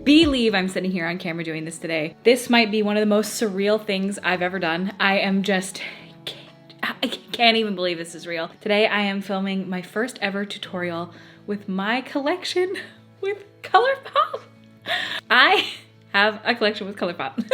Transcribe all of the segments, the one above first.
believe I'm sitting here on camera doing this today. This might be one of the most surreal things I've ever done. I can't even believe this is real. Today I am filming my first ever tutorial with my collection with ColourPop. I have a collection with ColourPop.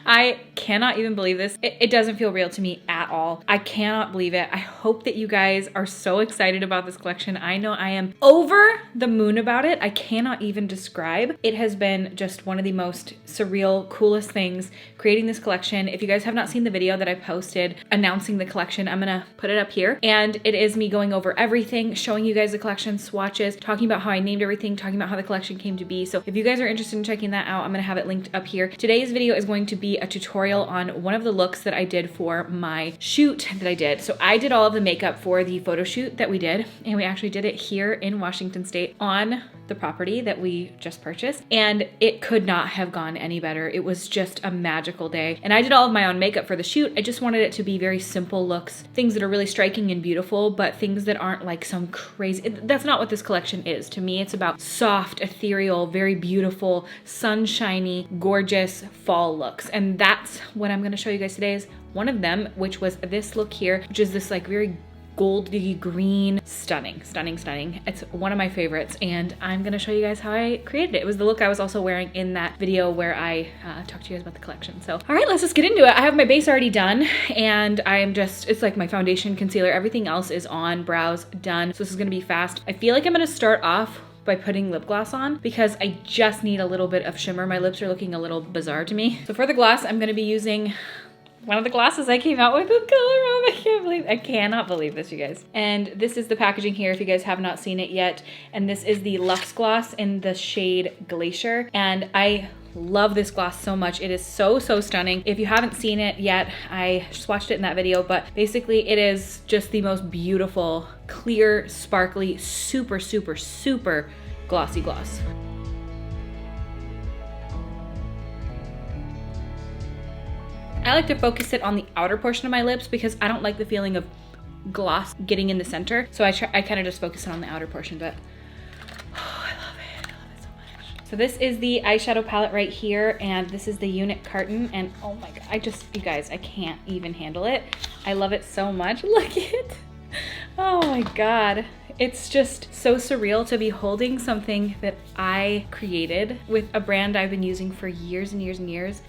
I cannot even believe this. It doesn't feel real to me at all. I cannot believe it. I hope that you guys are so excited about this collection. I know I am over the moon about it. I cannot even describe. It has been just one of the most surreal, coolest things creating this collection. If you guys have not seen the video that I posted announcing the collection, I'm gonna put it up here. And it is me going over everything, showing you guys the collection swatches, talking about how I named everything, talking about how the collection came to be. So if you guys are interested in checking that out, I'm gonna have it linked up here. Today's video is going to be a tutorial on one of the looks that I did for my shoot that I did. So I did all of the makeup for the photo shoot that we did, and we actually did it here in Washington State on the property that we just purchased, and it could not have gone any better. It was just a magical day. And I did all of my own makeup for the shoot. I just wanted it to be very simple looks, things that are really striking and beautiful, but things that aren't like some crazy, that's not what this collection is. To me, it's about soft, ethereal, very beautiful, sunshiny, gorgeous fall looks. And that's what I'm gonna show you guys today is one of them, which was this look here, which is this like very goldy green, stunning. It's one of my favorites, and I'm gonna show you guys how I created it. It was the look I was also wearing in that video where I talked to you guys about the collection. So, all right, let's just get into it. I have my base already done, and it's like my foundation, concealer, everything else is on, brows done. So this is gonna be fast. I feel like I'm gonna start off by putting lip gloss on because I just need a little bit of shimmer. My lips are looking a little bizarre to me. So for the gloss, I'm gonna be using one of the glosses I came out with ColourPop. I cannot believe this, you guys. And this is the packaging here if you guys have not seen it yet. And this is the Luxe Gloss in the shade Glacier. And I love this gloss so much. It is so stunning. If you haven't seen it yet, I swatched it in that video, but basically it is just the most beautiful, clear, sparkly, super glossy gloss. I like to focus it on the outer portion of my lips because I don't like the feeling of gloss getting in the center. So I kind of just focus it on the outer portion, but I love it so much. So this is the eyeshadow palette right here, and this is the unit carton, and oh my God, you guys, I can't even handle it. I love it so much. Look at it. Oh my God. It's just so surreal to be holding something that I created with a brand I've been using for years and years and years.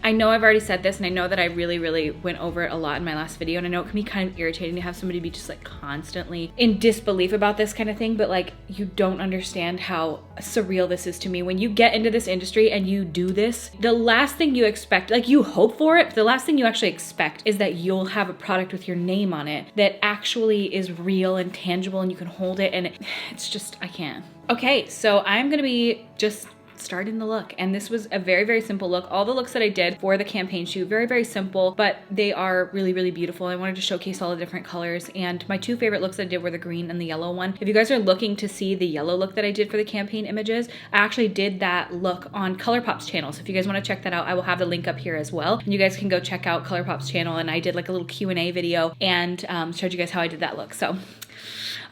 I know I've already said this, and I know that I really went over it a lot in my last video, and I know it can be kind of irritating to have somebody be just like constantly in disbelief about this kind of thing, but like you don't understand how surreal this is to me. When you get into this industry and you do this, the last thing you expect, like you hope for it, but the last thing you actually expect is that you'll have a product with your name on it that actually is real and tangible and you can hold it, and it's just, I can't. Okay, so I'm gonna be just starting the look, and this was a very simple look. All the looks that I did for the campaign shoot, very simple, but they are really beautiful. I wanted to showcase all the different colors, and my two favorite looks that I did were the green and the yellow one. If you guys are looking to see the yellow look that I did for the campaign images, I actually did that look on ColourPop's channel. So if you guys want to check that out, I will have the link up here as well, and you guys can go check out ColourPop's channel. And I did like a little Q&A video and showed you guys how I did that look. So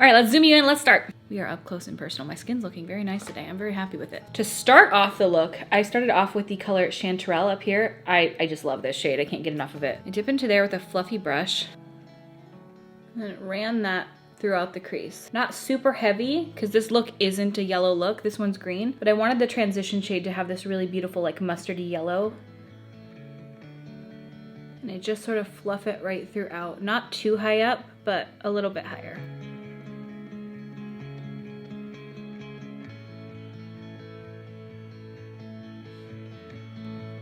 all right, let's zoom you in, let's start. We are up close and personal. My skin's looking very nice today. I'm very happy with it. To start off the look, I started off with the color Chanterelle up here. I just love this shade. I can't get enough of it. I dip into there with a fluffy brush and then ran that throughout the crease. Not super heavy, because this look isn't a yellow look. This one's green, but I wanted the transition shade to have this really beautiful like mustardy yellow. And I just sort of fluff it right throughout. Not too high up, but a little bit higher.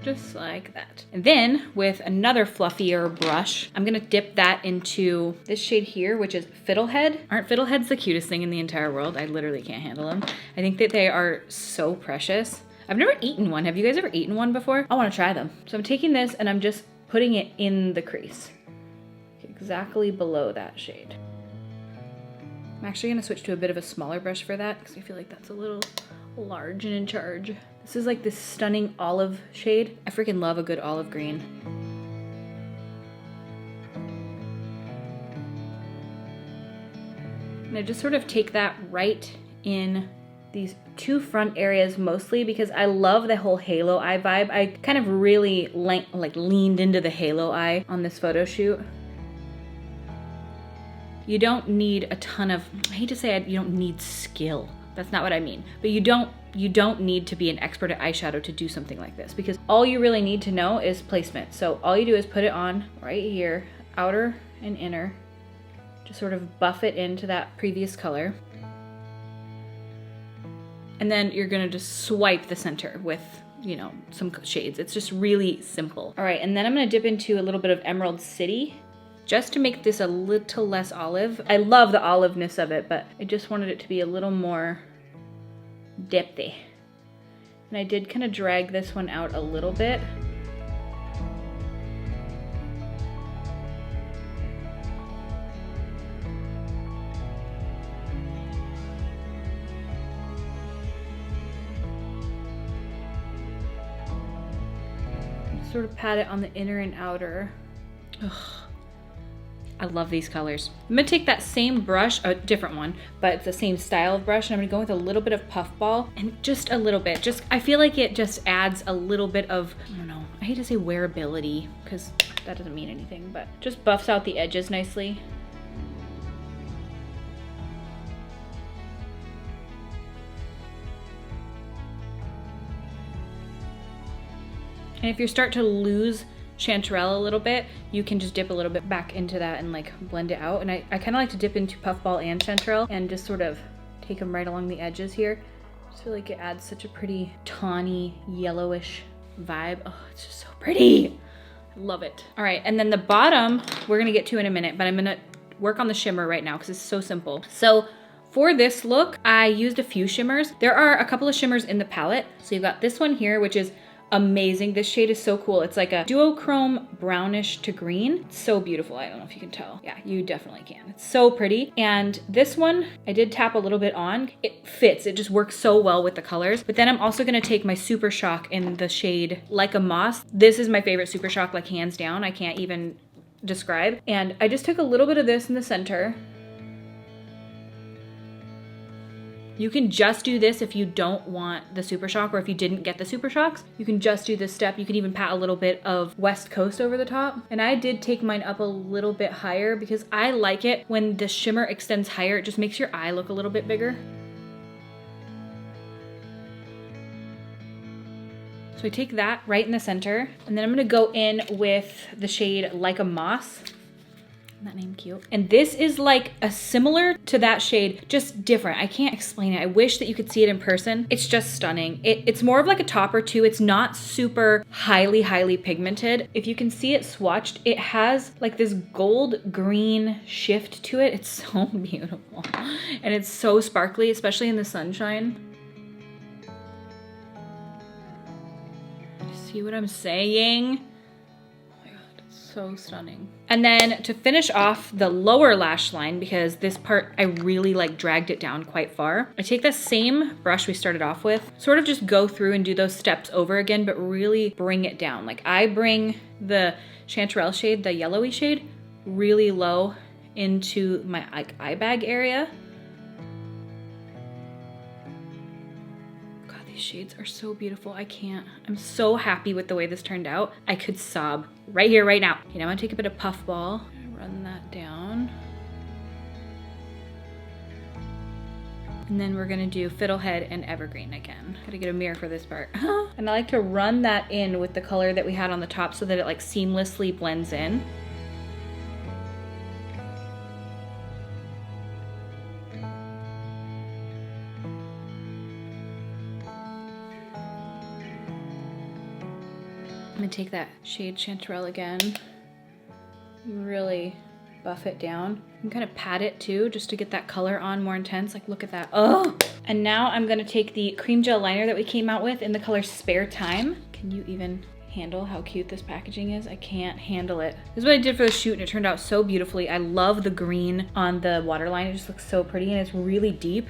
Just like that. And then with another fluffier brush, I'm gonna dip that into this shade here, which is Fiddlehead. Aren't fiddleheads the cutest thing in the entire world? I literally can't handle them. I think that they are so precious. I've never eaten one. Have you guys ever eaten one before? I wanna try them. So I'm taking this and I'm just putting it in the crease, exactly below that shade. I'm actually gonna switch to a bit of a smaller brush for that because I feel like that's a little large and in charge. This is like this stunning olive shade. I freaking love a good olive green. And I just sort of take that right in these two front areas mostly because I love the whole halo eye vibe. I kind of really leaned into the halo eye on this photo shoot. You don't need a ton of, I hate to say it, you don't need skill. That's not what I mean. But you don't need to be an expert at eyeshadow to do something like this, because all you really need to know is placement. So all you do is put it on right here, outer and inner, just sort of buff it into that previous color. And then you're gonna just swipe the center with, you know, some shades. It's just really simple. All right, and then I'm gonna dip into a little bit of Emerald City just to make this a little less olive. I love the oliveness of it, but I just wanted it to be a little more depthy. And I did kind of drag this one out a little bit. Sort of pat it on the inner and outer. Ugh. I love these colors. I'm gonna take that same brush, a different one, but it's the same style of brush, and I'm gonna go with a little bit of puffball and just a little bit. I feel like it just adds a little bit of, I don't know, I hate to say wearability because that doesn't mean anything, but just buffs out the edges nicely. And if you start to lose chanterelle a little bit, you can just dip a little bit back into that and like blend it out. And I kind of like to dip into puffball and chanterelle and just sort of take them right along the edges here. I just feel like it adds such a pretty tawny yellowish vibe. Oh, it's just so pretty. I love it. All right, and then the bottom we're gonna get to in a minute, but I'm gonna work on the shimmer right now because it's so simple. So for this look, I used a few shimmers. There are a couple of shimmers in the palette. So you've got this one here, which is amazing. This shade is so cool. It's like a duochrome brownish to green. It's so beautiful. I don't know if you can tell. Yeah, you definitely can. It's so pretty. And this one, I did tap a little bit on. It fits. It just works so well with the colors. But then I'm also gonna take my Super Shock in the shade Like a Moss. This is my favorite Super Shock, like hands down. I can't even describe. And I just took a little bit of this in the center. You can just do this if you don't want the Super Shock, or if you didn't get the Super Shocks, you can just do this step. You can even pat a little bit of West Coast over the top. And I did take mine up a little bit higher because I like it when the shimmer extends higher. It just makes your eye look a little bit bigger. So I take that right in the center, and then I'm gonna go in with the shade Like a Moss. Isn't that name cute? And this is like a similar to that shade, just different. I can't explain it. I wish that you could see it in person. It's just stunning. It's more of like a topper too. It's not super highly pigmented. If you can see it swatched, it has like this gold green shift to it. It's so beautiful. And it's so sparkly, especially in the sunshine. See what I'm saying? So stunning. And then to finish off the lower lash line, because this part I really like dragged it down quite far, I take the same brush we started off with, sort of just go through and do those steps over again, but really bring it down. Like I bring the chanterelle shade, the yellowy shade, really low into my eye bag area. These shades are so beautiful. I can't. I'm so happy with the way this turned out. I could sob right here, right now. Okay, now I'm gonna take a bit of puffball, run that down. And then we're gonna do Fiddlehead and Evergreen again. Gotta get a mirror for this part. And I like to run that in with the color that we had on the top so that it like seamlessly blends in. I'm gonna take that shade Chanterelle again, really buff it down. I'm kind of pat it too, just to get that color on more intense. Like, look at that. Oh! And now I'm gonna take the cream gel liner that we came out with in the color Spare Time. Can you even handle how cute this packaging is? I can't handle it. This is what I did for the shoot, and it turned out so beautifully. I love the green on the waterline. It just looks so pretty, and it's really deep.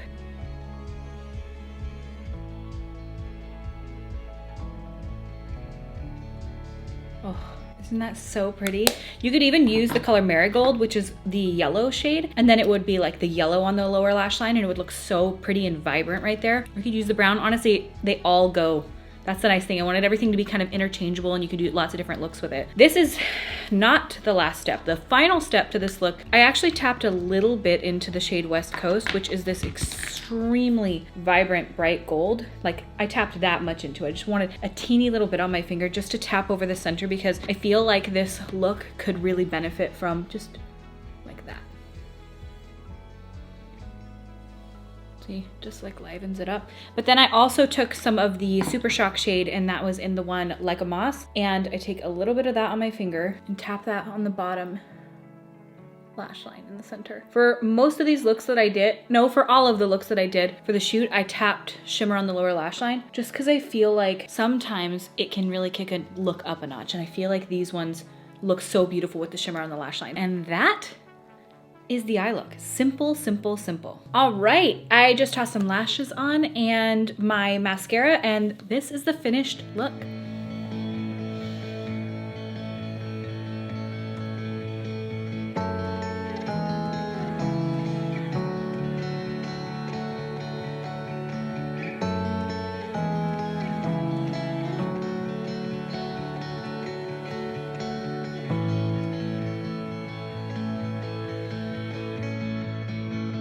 Oh, Isn't that so pretty? You could even use the color Marigold, which is the yellow shade, and then it would be like the yellow on the lower lash line and it would look so pretty and vibrant right there. Or you could use the brown. Honestly, they all go. That's the nice thing. I wanted everything to be kind of interchangeable and you could do lots of different looks with it. This is not the last step. The final step to this look, I actually tapped a little bit into the shade West Coast, which is this extremely vibrant, bright gold. Like I tapped that much into it. I just wanted a teeny little bit on my finger just to tap over the center because I feel like this look could really benefit from just like that. See, just like livens it up. But then I also took some of the Super Shock shade and that was in the one Like a Moss. And I take a little bit of that on my finger and tap that on the bottom lash line in the center. For most of these looks that I did, no, for all of the looks that I did for the shoot, I tapped shimmer on the lower lash line just because I feel like sometimes it can really kick a look up a notch. And I feel like these ones look so beautiful with the shimmer on the lash line. And that is the eye look. Simple, simple, simple. All right, I just tossed some lashes on and my mascara, and this is the finished look.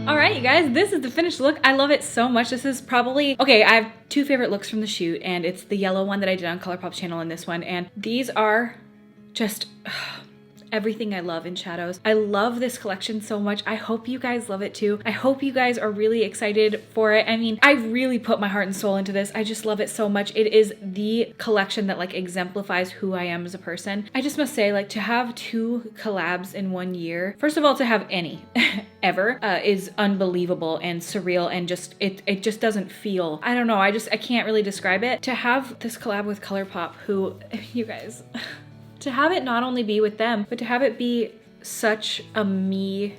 All right, you guys, this is the finished look. I love it so much. This is probably, okay, I have two favorite looks from the shoot, and it's the yellow one that I did on ColourPop's channel and this one, and these are just everything I love in shadows. I love this collection so much. I hope you guys love it too. I hope you guys are really excited for it. I mean, I really put my heart and soul into this. I just love it so much. It is the collection that like exemplifies who I am as a person. I just must say, like, to have 2 collabs in 1 year, first of all, to have any ever is unbelievable and surreal, and just it just doesn't feel, I don't know, I can't really describe it. To have this collab with ColourPop, who, you guys, to have it not only be with them, but to have it be such a me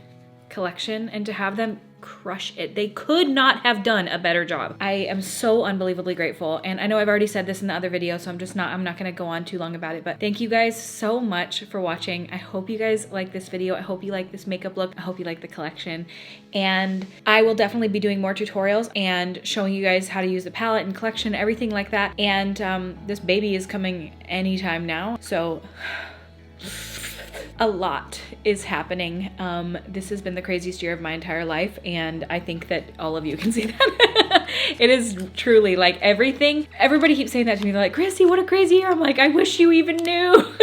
collection and to have them crush it. They could not have done a better job. I am so unbelievably grateful. And I know I've already said this in the other video, so I'm not gonna go on too long about it, but thank you guys so much for watching. I hope you guys like this video. I hope you like this makeup look. I hope you like the collection. And I will definitely be doing more tutorials and showing you guys how to use the palette and collection, everything like that. And this baby is coming anytime now. So a lot is happening. This has been the craziest year of my entire life, and I think that all of you can see that. It is truly like everything. Everybody keeps saying that to me. They're like, Kristi, what a crazy year. I'm like, I wish you even knew,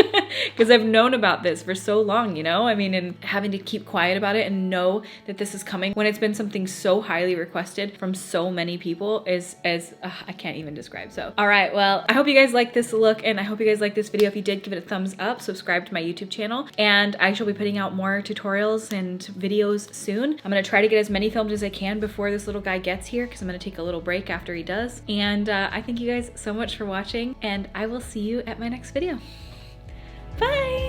because I've known about this for so long, you know? I mean, and having to keep quiet about it and know that this is coming when it's been something so highly requested from so many people is I can't even describe. So, all right, well, I hope you guys like this look, and I hope you guys like this video. If you did, give it a thumbs up, subscribe to my YouTube channel, and I shall be putting out more tutorials and videos soon. I'm gonna try to get as many filmed as I can before this little guy gets here, because I'm gonna take a little break after he does. And I thank you guys so much for watching, and I will see you at my next video. Bye!